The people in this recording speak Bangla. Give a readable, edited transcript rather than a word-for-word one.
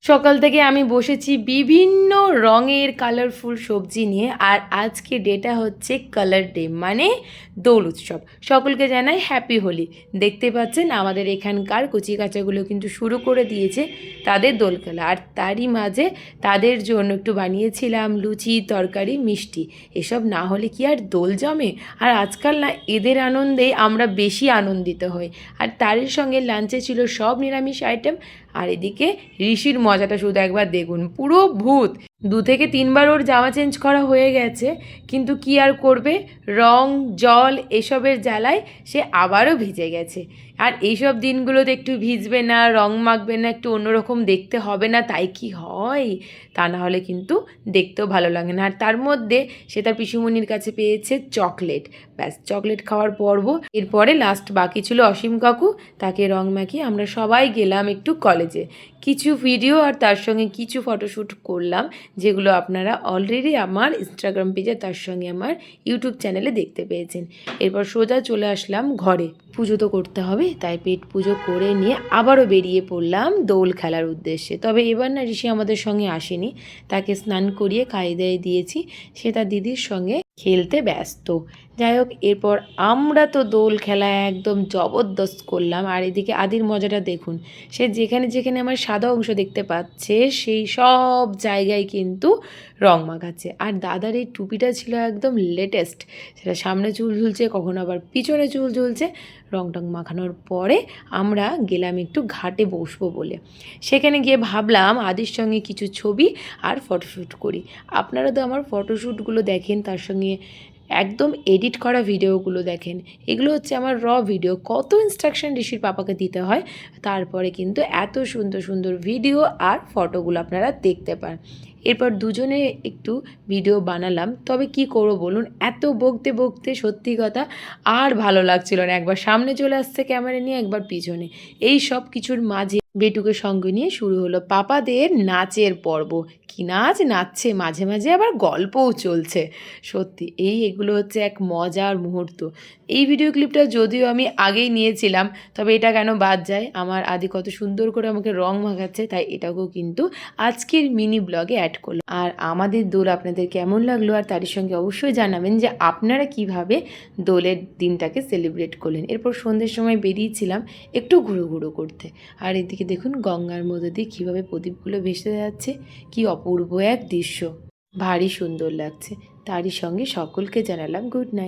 সকাল থেকে আমি বসেছি বিভিন্ন রঙের কালারফুল সবজি নিয়ে। আর আজকে ডেটা হচ্ছে কালার ডে, মানে দোল উৎসব। সকলকে জানাই হ্যাপি হোলি। দেখতে পাচ্ছেন আমাদের এখানকার কচি কাচাগুলো কিন্তু শুরু করে দিয়েছে তাদের দোল খেলা। আর তারই মাঝে তাদের জন্য একটু বানিয়েছিলাম লুচি, তরকারি, মিষ্টি। এসব না হলে কি আর দোল জমে? আর আজকাল না এদের আনন্দেই আমরা বেশি আনন্দিত হই। আর তারই সঙ্গে লাঞ্চে ছিল সব নিরামিষ আইটেম। আর এদিকে ঋষির মজাটা শুধু একবার দেখুন, পুরো ভূত। 2 থেকে 3 বার ওর জামা চেঞ্জ করা হয়ে গেছে, কিন্তু কি আর করবে, রং জল এসবের জ্বালায় সে আবারও ভিজে গেছে। আর এইসব দিনগুলোতে একটু ভিজবে না, রং মাখবে না, একটু অন্যরকম দেখতে হবে না, তাই কি হয়? তা না হলে কিন্তু দেখতেও ভালো লাগে না। আর তার মধ্যে সে তার পিসুমণির কাছে পেয়েছে চকলেট। ব্যাস, চকলেট খাওয়ার পর্ব। এরপরে লাস্ট বাকি ছিল অসীম কাকু, তাকে রং মাখিয়ে আমরা সবাই গেলাম একটু কলেজে। কিছু ভিডিও আর তার সঙ্গে কিছু ফটোশ্যুট করলাম, যেগুলো আপনারা অলরেডি আমার ইনস্টাগ্রাম পেজে, তার সঙ্গে আমার ইউটিউব চ্যানেলে দেখতে পেয়েছেন। এরপর সোজা চলে আসলাম ঘরে। পুজো তো করতে হবে, তাই পেট পুজো করে নিয়ে আবারও বেরিয়ে পড়লাম দোল খেলার উদ্দেশ্যে। তবে এবার না ঋষি আমাদের সঙ্গে আসেনি, তাকে স্নান করিয়ে খাইয়ে দাইয়ে দিয়েছি, সে তার দিদির সঙ্গে খেলতে ব্যস্ত। যাই হোক, এরপর আমরা তো দোল খেলা একদম জবরদস্ত করলাম। আর এদিকে আদির মজাটা দেখুন, সে যেখানে যেখানে আমার সাদা অংশ দেখতে পাচ্ছে সেই সব জায়গায় কিন্তু রং মাখাচ্ছে। আর দাদার এই টুপিটা ছিল একদম লেটেস্ট, সেটা সামনে চুল ঝুলছে, কখনো আবার পিছনে চুল ঝুলছে। রং টং মাখানোর পরে আমরা গেলাম একটু ঘাটে বসবো বলে। সেখানে গিয়ে ভাবলাম আদির সঙ্গে কিছু ছবি আর ফটোশ্যুট করি। আপনারা তো আমার ফটোশ্যুটগুলো দেখেন, তার সঙ্গে একদম এডিট করা ভিডিওগুলো দেখেন। এগুলো হচ্ছে আমার ভিডিও। কত ইনস্ট্রাকশন ঋষির পাপাকে দিতে হয়, তারপরে কিন্তু এত সুন্দর সুন্দর ভিডিও আর ফটোগুলো আপনারা দেখতে পান। এরপর দুজনে একটু ভিডিও বানালাম। তবে কি করবো বলুন, এত বকতে বকতে সত্যি কথা আর ভালো লাগছিল না। একবার সামনে চলে আসছে ক্যামেরা নিয়ে, একবার পিছনে। এই সব কিছুর মাঝে বেটুকে সঙ্গে নিয়ে শুরু হলো পাপাদের নাচের পর্ব। কি নাচ নাচছে, মাঝে মাঝে আবার গল্পও চলছে। সত্যি এগুলো হচ্ছে এক মজার মুহূর্ত। এই ভিডিও ক্লিপটা যদিও আমি আগেই নিয়েছিলাম, তবে এটা কেন বাদ যায়? আমার আদি কত সুন্দর করে আমাকে রং মাখাচ্ছে, তাই এটাকেও কিন্তু আজকের মিনি ব্লগে অ্যাড করলাম। আর আমাদের দোল আপনাদের কেমন লাগলো, আর তারই সঙ্গে অবশ্যই জানাবেন যে আপনারা কিভাবে দোলের দিনটাকে সেলিব্রেট করলেন। এরপর সন্ধ্যের সময় বেরিয়েছিলাম একটু ঘুরো ঘুরো করতে। আর এদিকে দেখুন গঙ্গার মধ্যে দিয়ে কীভাবে প্রদীপগুলো ভেসে যাচ্ছে, কি অপূর্ব এক দৃশ্য, ভারী সুন্দর লাগছে। তারই সঙ্গে সকলকে জানালাম গুড নাইট।